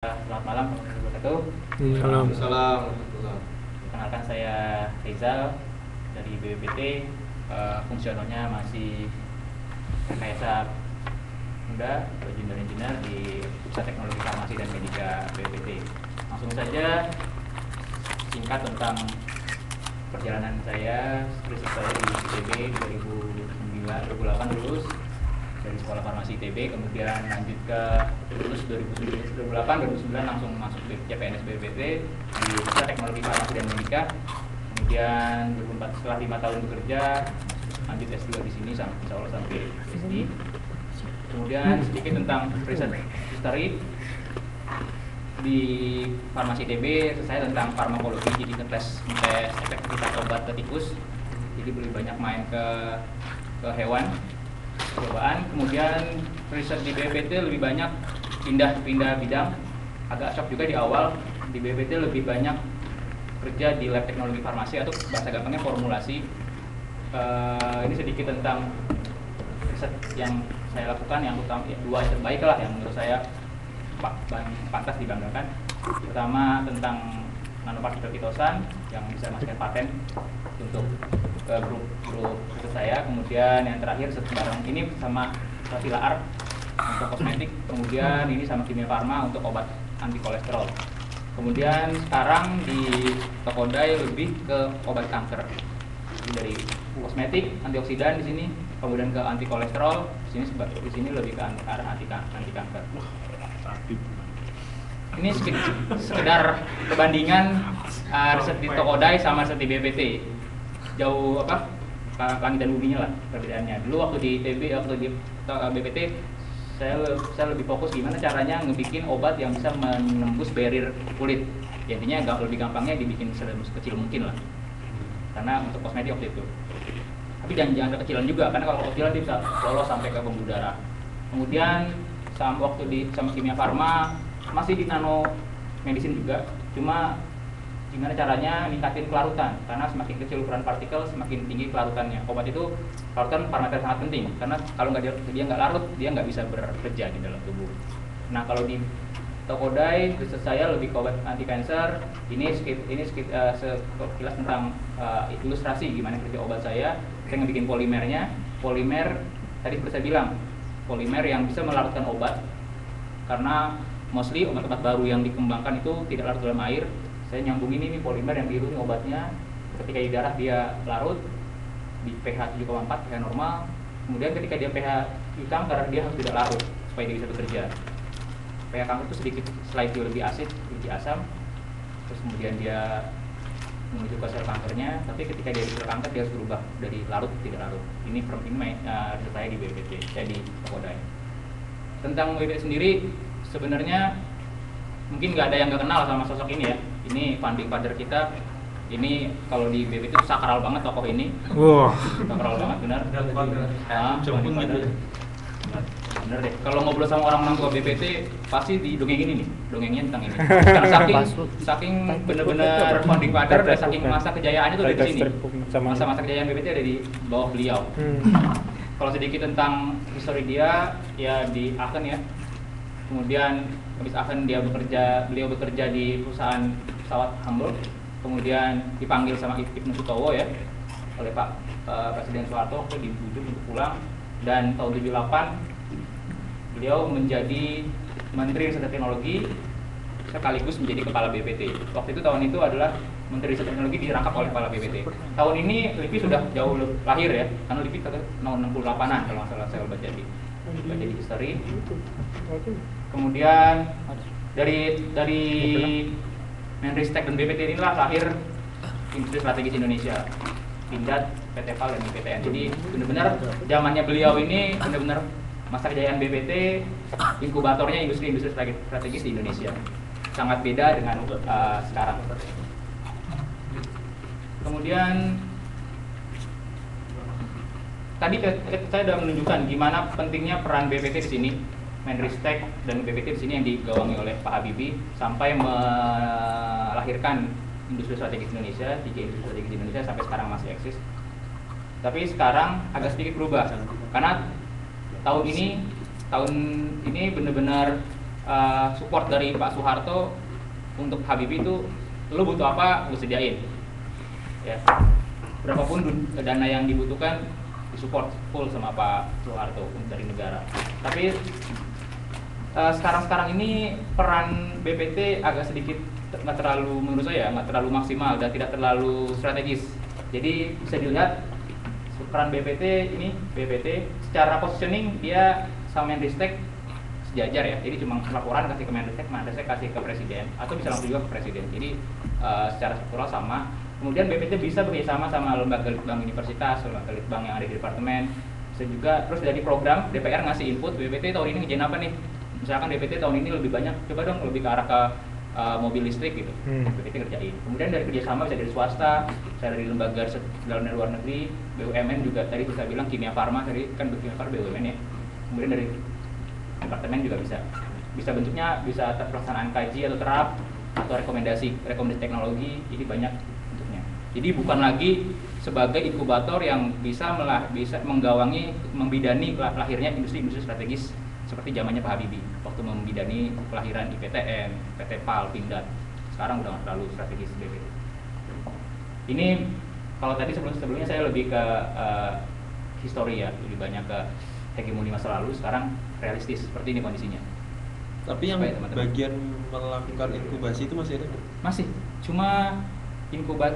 Selamat malam warahmatullahi wabarakatuh. Salam. Perkenalkan saya Rizal dari BPPT. Fungsionalnya masih rekayasa muda atau junior engineer di Pusat Teknologi Farmasi dan Medika BPPT. Langsung saja singkat tentang perjalanan saya. Riset saya di ITB 2008 lulus dari Sekolah Farmasi ITB, kemudian lanjut ke lulus 2008-2009 langsung masuk ke CPNS BPPT di Pusat Teknologi Farmasi dan Medika. Kemudian 2004 setelah 5 tahun bekerja lanjut S2 di sini insya Allah sampai PhD. Kemudian sedikit tentang riset history di Farmasi ITB, saya tentang farmakologi, jadi ngetes efektivitas obat ke tikus. Jadi lebih banyak main ke hewan percobaan. Kemudian riset di BPPT lebih banyak pindah bidang. Agak shock juga di awal, di BPPT lebih banyak kerja di lab teknologi farmasi atau bahasa gampangnya formulasi. Ini sedikit tentang riset yang saya lakukan, yang utama dua terbaik lah yang menurut saya pantas dibanggakan. Pertama tentang nanopartikel kitosan yang bisa menghasilkan paten untuk grup riset saya. Kemudian yang terakhir bareng ini sama Sila Art untuk kosmetik. Kemudian ini sama Kimia Farma untuk obat anti kolesterol. Kemudian sekarang di Tokodai lebih ke obat kanker. Jadi dari kosmetik, antioksidan di sini, kemudian ke anti kolesterol. Di sini lebih ke arah anti kanker. Ini sekedar perbandingan riset di Tokodai sama riset di BPPT. Jauh langit dan buminya lah perbedaannya. Dulu waktu di ITB, waktu di BPT, saya lebih fokus gimana caranya ngebikin obat yang bisa menembus barrier kulit. Ya, intinya lebih gampangnya dibikin sekecil mungkin lah. Karena untuk kosmetik waktu itu. Tapi jangan kekecilan juga, karena kalau kekecilan dia bisa lolos sampai ke pembuluh darah. Kemudian waktu sama Kimia Farma masih di nano medicine juga, cuma gimana caranya ningkatin kelarutan, karena semakin kecil ukuran partikel semakin tinggi kelarutannya. Obat itu kelarutan parameter sangat penting, karena kalau dia nggak larut dia nggak bisa bekerja di dalam tubuh. Nah, kalau di Tokodai riset saya lebih ke obat anti kanker. Ini sekilas tentang ilustrasi gimana kerja obat saya. Saya ngebikin polimernya. Polimer tadi seperti saya bilang, polimer yang bisa melarutkan obat, karena mostly obat-obat baru yang dikembangkan itu tidak larut dalam air. Saya nyambungin ini polimer yang biru, ini obatnya. Ketika di darah dia larut di pH 7,4, pH normal. Kemudian ketika dia pH hitam, karena dia harus tidak larut supaya dia bisa bekerja. pH kanker itu sedikit slightly lebih asid, lebih asam. Terus kemudian dia menuju ke sel kankernya, tapi ketika dia di sel kanker dia harus berubah dari larut ke tidak larut. Ini riset saya di BPPT, di Tokodai. Tentang BPPT sendiri, sebenarnya mungkin nggak ada yang nggak kenal sama sosok ini ya. Ini founding father kita. Ini kalau di BPPT itu sakral banget tokoh ini. Wah. Sakral banget, benar. Founding father. Bener deh. Kalau ngobrol sama orang-orang tua BPT pasti didongengin ini, dongengnya tentang ini. Karena saking bener-bener founding father, saking masa kejayaannya tuh ada di sini. Masa-masa kejayaan BPT ada di bawah beliau. Kalau sedikit tentang history dia, ya di Aachen ya. Kemudian habis Aachen beliau bekerja di perusahaan pesawat Hamburg. Kemudian dipanggil sama Ibnu Sutowo ya oleh Pak Presiden Soeharto waktu dibujuk untuk pulang. Dan tahun 78 beliau menjadi Menteri Riset dan Teknologi sekaligus menjadi Kepala BPT. Waktu itu tahun itu adalah Menteri Riset dan Teknologi dirangkap oleh Kepala BPT. Tahun ini LIPI sudah jauh lahir ya, karena LIPI tahun 68-an kalau nggak salah saya baca di history. Kemudian dari Menristek dan BPT inilah lahir Industri Strategis Indonesia, Pindad, PT PAL dan IPTN. Jadi benar-benar zamannya beliau ini benar-benar masa kejayaan BPT, inkubatornya industri strategis di Indonesia. Sangat beda dengan sekarang. Kemudian tadi saya sudah menunjukkan gimana pentingnya peran BPT di sini, Menristek dan BPT di sini yang digawangi oleh Pak Habibie sampai melahirkan industri strategis Indonesia, 3 industri strategis Indonesia sampai sekarang masih eksis. Tapi sekarang agak sedikit berubah karena tahun ini benar-benar support dari Pak Soeharto untuk Habibie itu lu butuh apa, lu sediain ya, berapapun dana yang dibutuhkan disupport full sama Pak Soeharto dari negara. Tapi sekarang ini peran BPT agak sedikit nggak terlalu, menurut saya nggak terlalu maksimal dan tidak terlalu strategis. Jadi bisa dilihat peran BPT secara positioning dia sama Menristek sejajar ya. Jadi cuma laporan kasih ke Menristek kasih ke presiden atau bisa langsung juga ke presiden. Jadi secara struktural sama. Kemudian BPT bisa bekerjasama sama lembaga litbang universitas, lembaga litbang yang ada di departemen. Bisa juga terus dari program DPR ngasih input BPT tahun ini ngerjain apa nih. Misalkan BPT tahun ini lebih banyak, coba dong lebih ke arah ke mobil listrik gitu, BPT ngerjain. Kemudian dari kerjasama bisa dari swasta, bisa dari lembaga dalam dan luar negeri, BUMN juga tadi bisa bilang kimia farma, tadi kan kimia farma BUMN ya. Kemudian dari departemen juga bisa bentuknya bisa pelaksanaan kaji atau terap atau rekomendasi teknologi, jadi banyak bentuknya. Jadi bukan lagi sebagai inkubator yang bisa menggawangi, membidani lahirnya industri-industri strategis seperti zamannya Pak Habibie waktu membidani kelahiran IPTN, PT PAL, Pindad. Sekarang udah nggak terlalu strategis BPT. Ini kalau tadi sebelumnya saya lebih ke histori ya, lebih banyak ke hegemoni masa lalu. Sekarang realistis seperti ini kondisinya. Tapi yang bagian melakukan inkubasi itu masih ada? Masih, cuma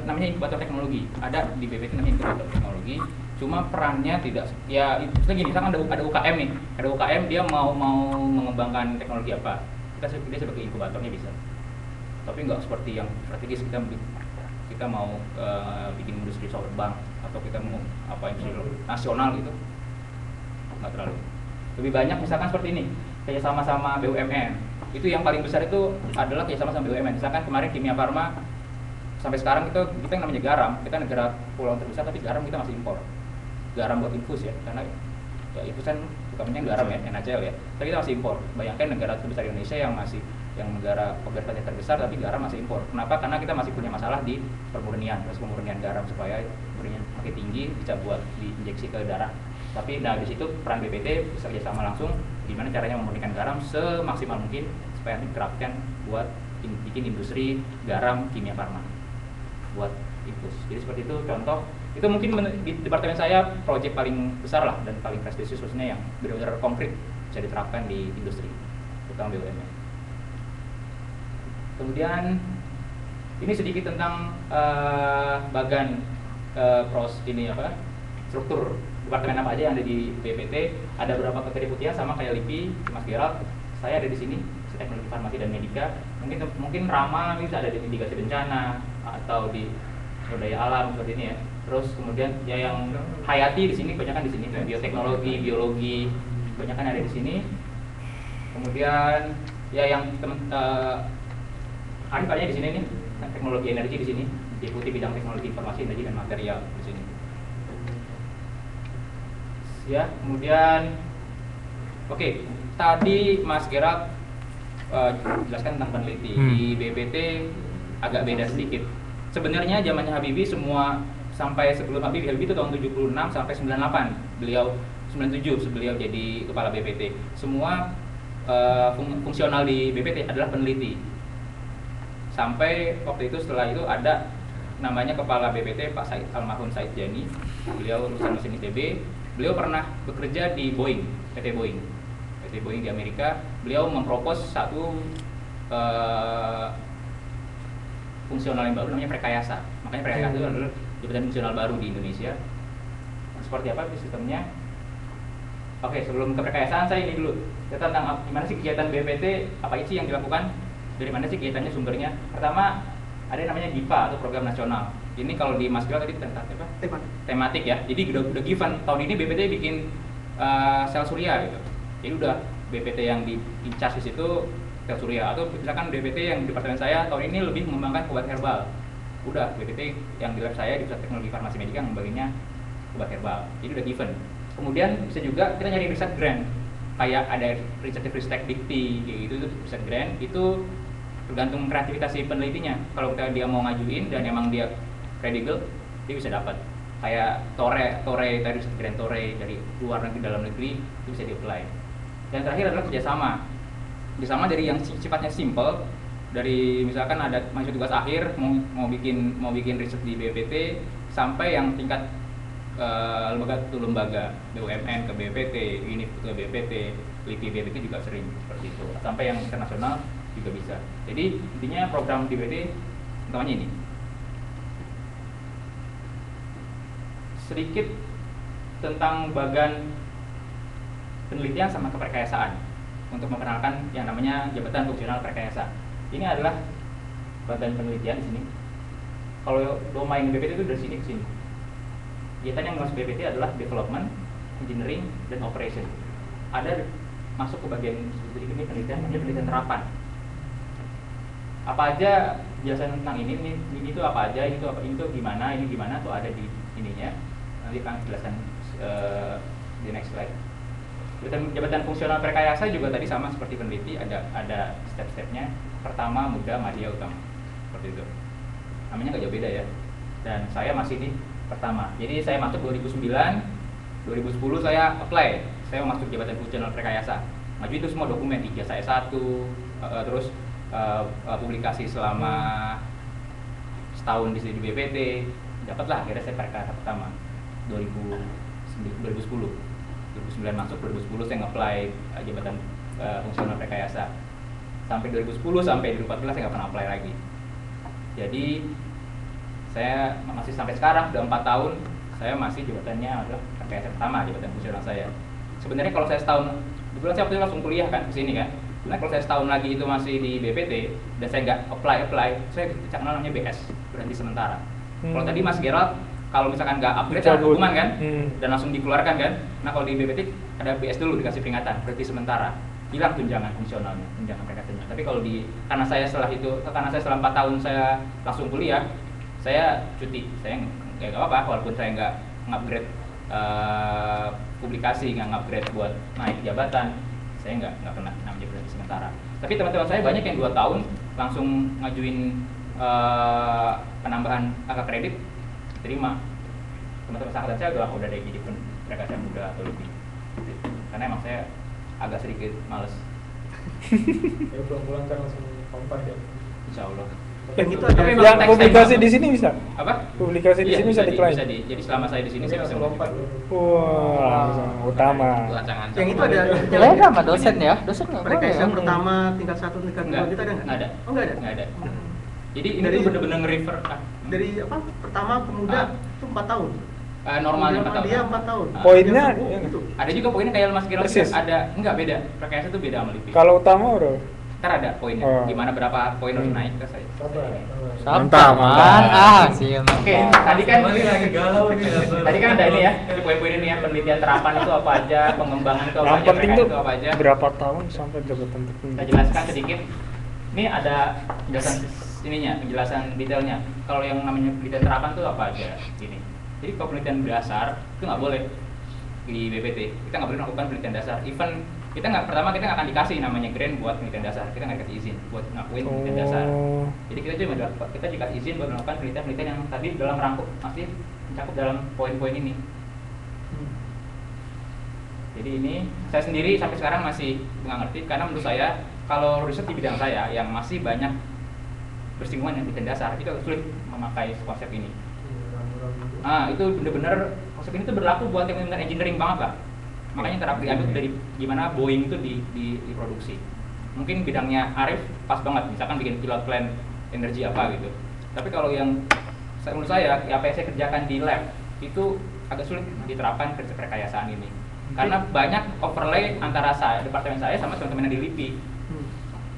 namanya inkubator teknologi. Ada di BPT namanya inkubator teknologi. Cuma perannya tidak, ya itu gini, misalkan ada UKM nih, ada UKM dia mau mengembangkan teknologi apa, dia sebagai inkubatornya bisa. Tapi nggak seperti yang strategis kita mau bikin industri solar bank atau kita mau industri nasional gitu, nggak terlalu. Lebih banyak misalkan seperti ini, kerjasama sama BUMN. Itu yang paling besar itu adalah kerjasama sama BUMN. Misalkan kemarin kimia farma, sampai sekarang kita yang namanya garam, kita negara pulau terbesar tapi garam kita masih impor. Garam buat infus ya, karena ya infus kan bukannya garam ya, NaCl ya, tapi kita masih impor. Bayangkan negara terbesar Indonesia yang negara pembersih terbesar tapi garam masih impor. Kenapa? Karena kita masih punya masalah di pemurnian garam supaya murninya makin tinggi bisa buat diinjeksi ke darah. Tapi di situ peran BPT bisa kerjasama langsung gimana caranya memurnikan garam semaksimal mungkin supaya diterapkan buat bikin industri garam kimia farma buat infus. Jadi seperti itu contoh. Itu mungkin di departemen saya proyek paling besar lah dan paling prestisius khususnya yang benar-benar konkret bisa diterapkan di industri, terutama BUMN. Kemudian ini sedikit tentang bagan struktur departemen apa aja yang ada di BPT. Ada beberapa kriteria putih sama kayak LIPI, Mas Gerald. Saya ada di sini, teknologi farmasi dan medika. Mungkin Rama bisa ada di mitigasi bencana atau di sumber daya alam seperti ini ya. Terus kemudian ya yang hayati di sini banyak kan di sini bioteknologi, biologi banyak kan ada di sini. Kemudian ya yang Arif ada di sini nih, teknologi energi di sini, diikuti bidang teknologi informasi, energi dan material di sini. Ya, kemudian oke, tadi Mas Gerald jelaskan tentang peneliti di BPT agak beda sedikit. Sebenarnya zamannya Habibie semua sampai sebelum Habibie itu tahun 76 sampai 98 beliau 97 beliau jadi kepala BPT. Semua fungsional di BPT adalah peneliti. Sampai waktu itu setelah itu ada namanya kepala BPT Pak Said almarhum Said Jani. Beliau lulusan mesin ITB. Beliau pernah bekerja di Boeing, PT Boeing di Amerika. Beliau mempropos satu fungsional yang baru namanya Prekayasa. Makanya Prekayasa itu adalah jabatan fungsional baru di Indonesia. Seperti apa sistemnya? Oke, sebelum ke Prekayasaan saya ini dulu. Kita tentang gimana sih kegiatan BPT, apa sih yang dilakukan? Dari mana sih kegiatannya sumbernya? Pertama, ada yang namanya DIPA atau Program Nasional. Ini kalau di Mas Gerald tadi tentang apa? Tematik ya. Jadi udah given. Tahun ini BPT bikin sel surya gitu. Jadi udah BPT yang di charge di situ sel surya, atau misalkan BPT yang di departemen saya tahun ini lebih mengembangkan obat herbal. Udah BPT yang di lab saya di Pusat Teknologi Farmasi Medika membaginya obat herbal. Jadi udah given. Kemudian bisa juga kita nyari riset grant. Kayak ada Ristek Dikti gitu, itu riset grant itu tergantung kreativitas si penelitinya. Kalau dia mau ngajuin dan emang dia kredibel, dia bisa dapat. Kayak Tore tadi Grand Tore dari luar negeri dalam negeri itu bisa di-apply. Dan terakhir adalah kerjasama. Sama dari yang sifatnya simple, dari misalkan ada mahasiswa tugas akhir mau bikin riset di BPPT, sampai yang tingkat lembaga to lembaga, BUMN ke BPPT, ini ke BPPT, LIPI BPPT juga sering seperti itu, sampai yang internasional juga bisa. Jadi intinya program di BPPT utamanya ini. Sedikit tentang bagan penelitian sama keperkayasaan untuk memperkenalkan yang namanya jabatan fungsional perkayasa. Ini adalah badan penelitian di sini. Kalau domain BPT itu dari sini ke sini. Kegiatan yang masuk BPT adalah development, engineering, dan operation. Ada masuk ke bagian ini penelitian, namanya penelitian terapan. Apa aja jelasan tentang ini itu apa aja, ini tuh gimana tuh ada di ininya. Nanti akan jelaskan di next slide. Jabatan fungsional perkayasa juga tadi sama seperti peneliti, ada step-stepnya. Pertama, muda, madya, utama. Seperti itu. Namanya nggak jauh beda ya. Dan saya masih di pertama. Jadi saya masuk 2009, 2010 saya apply. Saya masuk jabatan fungsional perkayasa. Maju itu semua dokumen, ijazah S1, terus publikasi selama setahun di BPT. Dapatlah akhirnya saya perkayasa pertama 2010. 2009 masuk, 2010 saya nge-apply jabatan fungsional perkayasa. Sampai 2010 sampai 2014 saya nggak pernah apply lagi. Jadi saya masih sampai sekarang udah 4 tahun saya masih jabatannya adalah perkayasa pertama, jabatan fungsional saya. Sebenarnya kalau saya setahun, kebetulan saya waktu itu langsung kuliah kan ke sini kan. Nah kalau saya setahun lagi itu masih di BPT dan saya nggak apply, saya kenal namanya BS, berhenti sementara. Kalau tadi Mas Gerald kalau misalkan nggak upgrade ada hukuman kan, dan langsung dikeluarkan kan. Nah kalau di BPT ada BS dulu, dikasih peringatan, berhenti sementara, hilang tunjangan fungsionalnya, tunjangan perkayasanya. Tapi kalau karena saya setelah 4 tahun saya langsung kuliah, saya cuti, saya nggak apa-apa, walaupun saya nggak upgrade publikasi, nggak upgrade buat naik jabatan, saya nggak pernah namanya berhenti sementara. Tapi teman-teman saya banyak yang 2 tahun langsung ngajuin penambahan angka kredit, terima. Teman-teman angkatan saya udah ada jadi perkayasa muda atau lebih, karena emang saya agak sedikit males. Ya pulang-pulang kan langsung kompak ya. Insya Allah. Yang itu ada yang publikasi di sini bisa? Apa? Publikasi di sini bisa diklaim. Jadi selama saya di sini saya bisa lompat. Wah, utama. Yang itu ada sama dosen ya? Dosen nggak boleh. Perkayasa pertama, tingkat 1, tingkat 2 kita ada nggak? Nggak ada. Oh nggak ada? Nggak ada. Jadi ini tuh bener-bener nge-refer dari apa? Pertama ke muda itu 4 tahun. Normalnya 4 tahun. Dia 4 tahun. Poinnya gitu. Ada juga poinnya kayak Mas Gerald ada, enggak beda. Perkayasa itu beda sama LIPI. Kalau utama bro? Ntar ada poinnya. Gimana berapa poin harus naik ke saya. Mantap. Oke, tadi kan lagi galau nih. Tadi kan ada ini ya, poin-poin ini ya, penelitian terapan itu apa aja, pengembangan itu apa yang aja, penting tuh itu apa aja. berapa tahun sampai jabatan tertinggi. Saya jelaskan sedikit. Ini ada penjelasan detailnya. Kalau yang namanya penelitian terapan itu apa aja ini. Jadi kalau penelitian dasar itu nggak boleh di BPT. Kita nggak boleh melakukan penelitian dasar. Even kita nggak akan dikasih namanya grant buat penelitian dasar. Kita nggak dikasih izin buat ngakuin penelitian dasar. Jadi kita dikasih izin buat melakukan penelitian yang tadi dalam rangkup masih mencakup dalam poin-poin ini. Jadi ini saya sendiri sampai sekarang masih nggak ngerti, karena menurut saya kalau riset di bidang saya yang masih banyak bersinggungan dengan penelitian dasar itu sulit memakai konsep ini. Itu benar-benar konsep ini tuh berlaku buat yang engineering banget lah. Makanya terapkan diambil dari gimana Boeing itu diproduksi. Mungkin bidangnya Arif pas banget, misalkan bikin pilot plan energi apa gitu. Tapi kalau yang menurut saya apa yang saya kerjakan di lab itu agak sulit diterapkan prinsip perkayasaan ini. Karena banyak overlay antara departemen saya sama teman-teman yang di LIPI.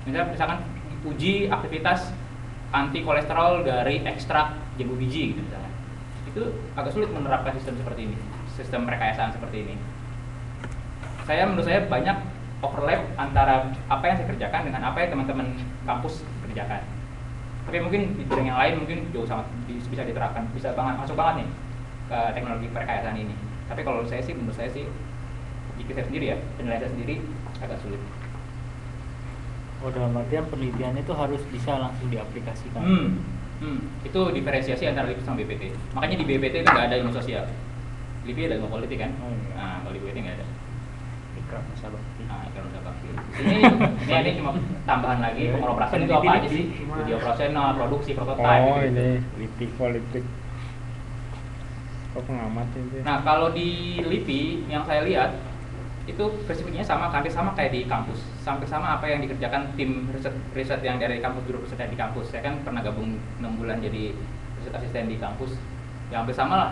Misalkan uji aktivitas anti kolesterol dari ekstrak jambu biji gitu misalnya. Itu agak sulit menerapkan sistem seperti ini, sistem perkayasaan seperti ini. Menurut saya banyak overlap antara apa yang saya kerjakan dengan apa yang teman-teman kampus kerjakan. Tapi mungkin di bidang yang lain mungkin jauh sangat bisa diterapkan, bisa banget masuk banget nih ke teknologi perkayasaan ini. Tapi kalau menurut saya sih jika saya sendiri ya, penilaian saya sendiri agak sulit. Dalam artian penelitian itu harus bisa langsung diaplikasikan. Itu diferensiasi antara LIPI sama BPT. Makanya di BPT itu nggak ada ilmu sosial. LIPI ada ilmu politik kan? Nah kalau di BPT nggak ada. Ikrar Nusa Bakti. Nah, Ikrar Nusa Bakti. Ini cuma tambahan lagi. Pengoperasian itu apa aja sih? Video operasional, produksi, prototype. Oh, gitu. ini LIPI politik. Kok pengamat itu? Nah, kalau di LIPI yang saya lihat itu spesifiknya sama, hampir sama kayak di kampus. Sampai sama apa yang dikerjakan tim riset yang dari kampus, guru riset di kampus. Saya kan pernah gabung 6 bulan jadi riset asisten di kampus. Ya hampir sama lah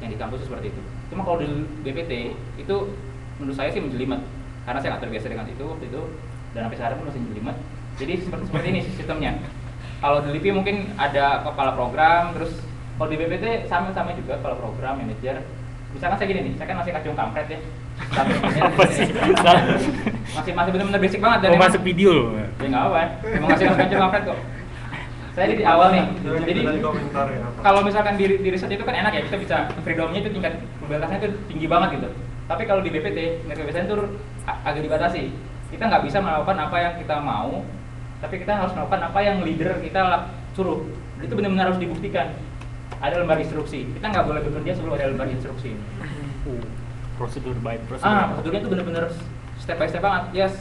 yang di kampus itu seperti itu. Cuma kalau di BPT itu menurut saya sih menjelimet karena saya nggak terbiasa dengan itu waktu itu dan sampai sekarang pun masih menjelimet. Jadi seperti ini sistemnya. Kalau di LIPI mungkin ada kepala program, terus kalau di BPT sama juga kepala program, manajer. Misalkan saya gini nih, saya kan masih kacung kampret ya. Apa sih? masih benar-benar basic banget dan Mau masuk video loh. ya nggak apa, emang masih kacung kampret kok. Saya di awal nih, jadi komentar ya. kalau misalkan di riset itu kan enak ya, kita bisa freedomnya itu tingkat kebebasannya itu tinggi banget gitu. Tapi kalau di BPT, tingkat kebebasan itu agak dibatasi. Kita nggak bisa melakukan apa yang kita mau, tapi kita harus melakukan apa yang leader kita suruh. Itu benar-benar harus dibuktikan. Ada lembar instruksi. Kita nggak boleh bekerja sebelum ada lembar instruksi. Prosedur by prosedur. Prosedurnya itu benar-benar step by step banget. Yes,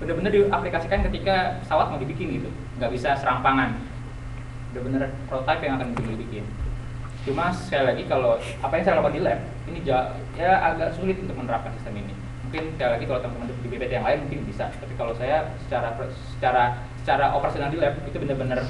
benar-benar diaplikasikan ketika pesawat mau dibikin gitu. Nggak bisa serampangan. Benar-benar prototype yang akan dibikin. Cuma sekali lagi kalau apa yang saya lakukan di lab ini ya agak sulit untuk menerapkan sistem ini. Mungkin sekali lagi kalau teman-teman di BPT yang lain mungkin bisa. Tapi kalau saya secara operasional di lab itu benar-benar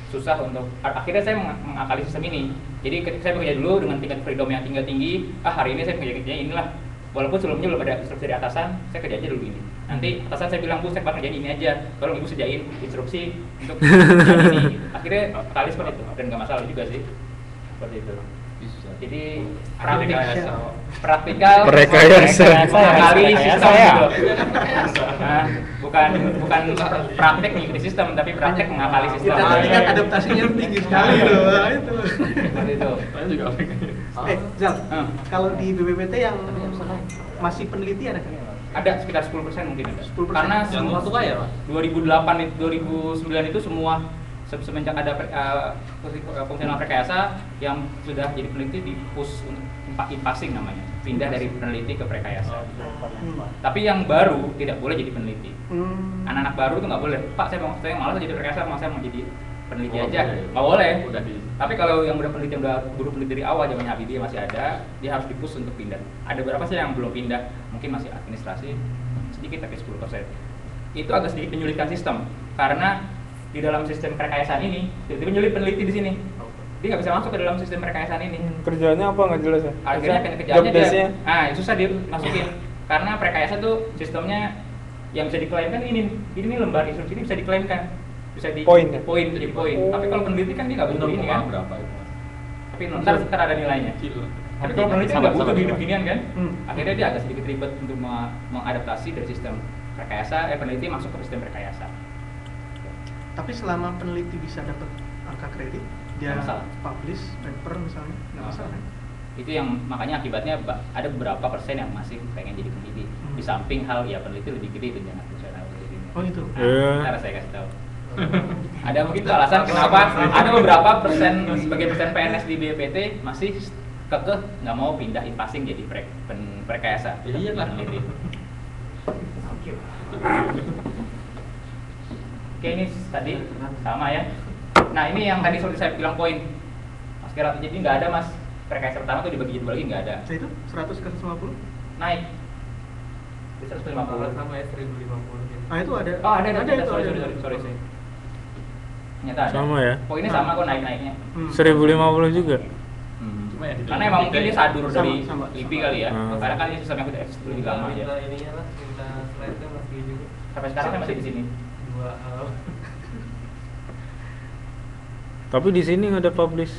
susah untuk akhirnya saya mengakali sistem ini. Jadi ketika saya bekerja dulu dengan tingkat freedom yang tinggi, hari ini saya kerjanya inilah. Walaupun sebelumnya belum ada instruksi dari atasan, saya kerja aja dulu ini. Nanti atasan saya bilang, Bu, saya bakal kerjain ini aja. Tolong Ibu sediain instruksi untuk kerjaan ini. Akhirnya kali seperti itu dan nggak masalah juga sih. Seperti itu. Jadi praktikal mengakali sistem gitu. Nah, bukan praktek mengikuti sistem, tapi praktek mengakali sistem. Kita tingkat adaptasinya tinggi sekali loh. Itu. Seperti itu. Zal, kalau di BPPT yang masih peneliti ada kan? Ada sekitar 10% mungkin ada. 10%. Karena Yang semua waktu kaya, Pak? 2009 itu semua semenjak ada fungsional rekayasa yang sudah jadi peneliti di push untuk passing namanya, pindah dari peneliti ke rekayasa. Tapi yang baru tidak boleh jadi peneliti. Anak-anak baru itu nggak boleh. Pak, saya malas jadi rekayasa, saya mau jadi peneliti aja. Nggak boleh. Tapi kalau yang udah peneliti, guru peneliti dari awal zamannya Habibie masih ada, dia harus dipush untuk pindah. Ada berapa sih yang belum pindah? Mungkin masih administrasi sedikit tapi 10%. Itu agak sedikit menyulitkan sistem karena di dalam sistem rekayasaan ini tiba-tiba nyulit peneliti di sini. Dia nggak bisa masuk ke dalam sistem rekayasaan ini. Kerjanya apa nggak jelas ya? Akhirnya kerjaannya dia, susah dimasukin karena rekayasa tuh sistemnya yang bisa diklaimkan ini lembar instruksi ini bisa diklaimkan, bisa di Poin ya? poin jadi poin. Tapi kalau peneliti kan dia nggak butuh ini kan. Berapa itu? Tapi ntar ada nilainya. Tapi kalau peneliti nggak butuh ginian kan. Akhirnya dia agak sedikit ribet untuk mengadaptasi dari sistem rekayasa, peneliti masuk ke sistem rekayasa. Tapi selama peneliti bisa dapat angka kredit, dia Nggak masalah. publish paper misalnya, nggak masalah kan? Itu yang makanya akibatnya ada beberapa persen yang masih pengen jadi peneliti. Di samping hal ya peneliti lebih gede itu jangan fungsional ini. Oh itu. Ntar saya kasih tahu. Ada mungkin itu alasan kenapa ada beberapa sebagian persen PNS di BPT masih kekeh nggak mau pindah passing jadi rekayasa. Iya lah. Peneliti. Oke, ini tadi sama ya. Nah, ini yang tadi seperti saya bilang poin. Mas Gerard, jadi nggak ada Mas. Rekayasa pertama tuh dibagi jadi lagi nggak ada. Saya itu 100 ke 150. Naik. Di 150. Sama ya 1050 gitu. Ah itu ada. Oh, ada itu. Sorry. Ternyata ada. Sama ya? Poinnya sama kok naik-naiknya. 1050 juga. Cuma ya Karena emang mungkin dia sadur Sama, dari sama. LIPI kali ya. Hmm. Karena kan ini sistem yang udah lebih lama ya. ininya lah, minta slide-nya masih juga. Sampai sekarang saya masih di sini. Dua Tapi di sini nggak ada publish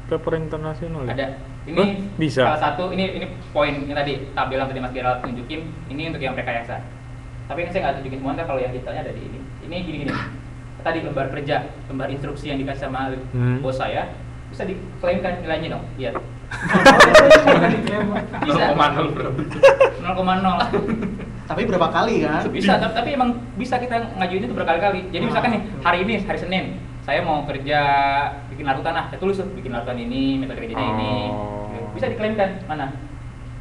paper internasional ya? Ada. Ini Hah? Bisa? salah satu ini poin yang tadi tabel yang tadi Mas Gerald tunjukin. Ini untuk yang rekayasa. Tapi ini saya nggak tunjukin semua, ntar kalau yang detailnya ada di ini. Ini gini. Tadi lembar kerja, lembar instruksi yang dikasih sama bos saya bisa diklaimkan nilainya dong. Lihat. Bisa. 0,0 berapa? 0,0. Tapi berapa kali kan? Bisa, tapi emang bisa kita ngajuin itu berkali-kali. Jadi misalkan nih hari ini hari Senin saya mau kerja bikin larutan, saya tulis tuh bikin larutan ini, metode kerjanya ini. Oh. Bisa diklaimkan mana?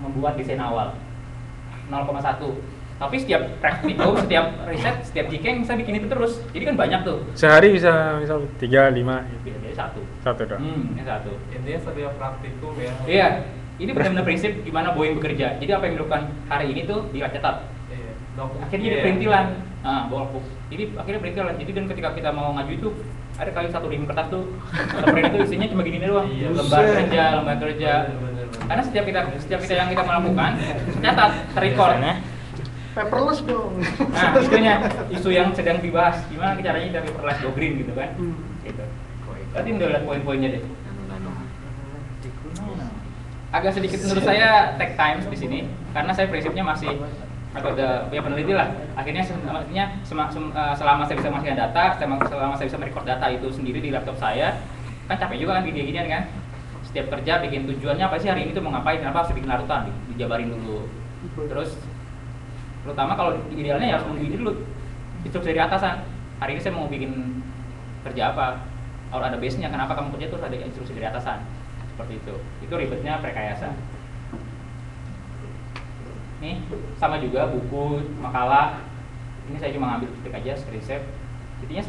Membuat desain awal. 0,1. Tapi setiap praktikum, setiap riset, setiap jikeng saya bikin itu terus. Jadi kan banyak tuh. Sehari bisa misal 3, 5 Biasanya satu. satu dong. Ini satu. Intinya setiap praktikum ya. Iya, ini benar-benar prinsip gimana Boeing bekerja. Jadi apa yang dilakukan hari ini tuh dicatat. Iya. Akhirnya jadi perintilan. Bolak. Ini akhirnya perintilan. Jadi dan ketika kita mau ngaju itu ada kali 1 rim kertas tuh. Satu print itu isinya cuma gini doang. Iya. Lembar kerja. Bener. Karena setiap kita yang kita melakukan catat, terrecord. Paperless dong. Nah, itunya isu yang sedang dibahas. Gimana caranya kita paperless go green gitu kan? Gitu. Berarti udah lihat poin-poinnya deh. Agak sedikit menurut saya take time di sini karena saya prinsipnya masih ada ya peneliti lah. Akhirnya selama saya bisa masukkan data, selama saya bisa merecord data itu sendiri di laptop saya, kan capek juga kan gini-ginian kan. Setiap kerja bikin tujuannya apa sih hari ini tuh mau ngapain, kenapa harus bikin larutan, dijabarin dulu. Terus terutama kalau idealnya ya harus menunggu dulu instruksi dari atasan. Hari ini saya mau bikin kerja apa, kalau ada base-nya, kenapa kamu kerja terus ada instruksi dari atasan. Seperti itu ribetnya rekayasa. Nih sama juga buku, makalah. Ini saya cuma ngambil ketik aja, screenshot. Intinya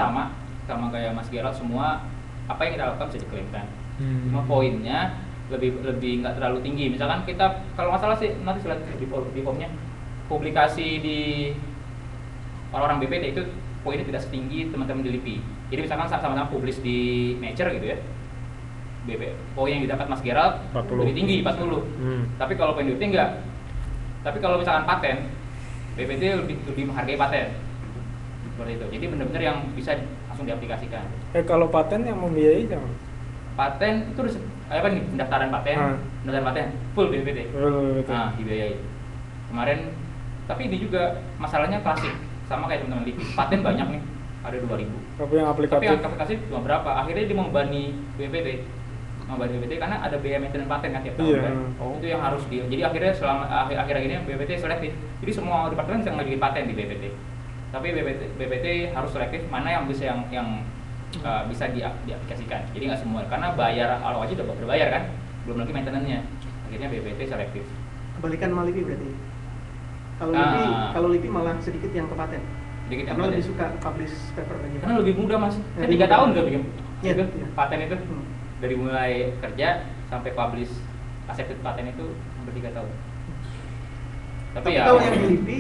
sama kayak Mas Gerald, semua apa yang kita lakukan bisa diklaimkan. Cuma poinnya lebih nggak terlalu tinggi. Misalkan kita kalau nggak salah sih nanti lihat di formnya, publikasi di orang-orang BPT itu poinnya tidak setinggi teman-teman di LIPI. Jadi misalkan sama-sama publish di Nature gitu ya, poin yang didapat Mas Gerald 40. lebih tinggi 40. Tapi kalau poin BPT enggak. Tapi kalau misalkan paten, BPT lebih menghargai paten. Seperti itu. Jadi benar-benar yang bisa langsung diaplikasikan. Kalau paten yang membiayai jangan. Paten itu apa nih? Pendaftaran paten, pendaftaran paten full BPT. Nah, dibiayai. Kemarin tapi ini juga masalahnya klasik sama kayak teman-teman LIPI. Paten banyak nih, ada 2000. Tapi yang Tapi yang aplikasi cuma berapa? Akhirnya dia membebani BPT. Karena ada biaya maintenance paten kan tiap tahun kan. Itu yang harus jadi akhirnya selama akhir-akhir ini BPT selektif. Jadi semua departemen bisa ngajuin paten di BPT. Tapi BPT harus selektif mana yang bisa bisa diaplikasikan. Jadi nggak semua karena bayar awal aja udah berbayar kan. Belum lagi maintenance-nya. Akhirnya BPT selektif. Kebalikan sama LIPI berarti. Kalau LIPI malah sedikit yang ke paten. Sedikit yang Karena paten. lebih suka publish paper aja. Karena lebih mudah Mas. Kan 3 tahun udah bikin paten itu. Dari mulai kerja sampai publish accepted paten itu hampir 3 tahun. Tapi ya kalau yang di LIPI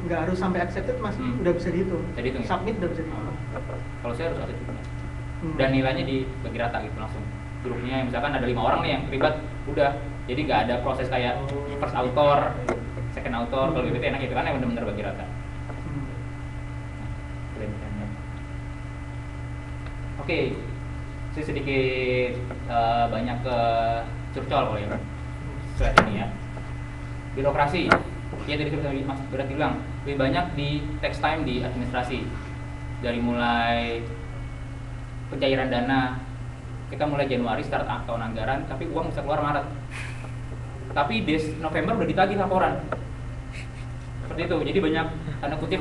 nggak harus sampai accepted Mas, udah bisa dihitung. Bisa dihitung ya? Submit udah bisa dihitung. Kalau saya harus accepted. Dan nilainya dibagi rata gitu langsung. Grupnya misalkan ada 5 orang nih yang terlibat, udah. Jadi nggak ada proses kayak first author, second author. Kalau BPT enak gitu kan, yang benar-benar bagi rata. Oke, saya sedikit banyak ke curcol kalau ya slide ini ya. Birokrasi, ya tadi seperti Mas Berat bilang, lebih banyak di text time di administrasi. Dari mulai pencairan dana, kita mulai Januari start tahun anggaran, tapi uang bisa keluar Maret. Tapi di November udah ditagih laporan. Seperti itu, jadi banyak tanda kutip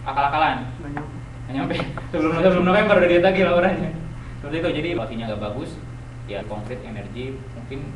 akal-akalan. Nggak nyampe. Sebelum November udah ditagih laporannya. Seperti itu, jadi evaluasinya nggak bagus. Ya konkret energi mungkin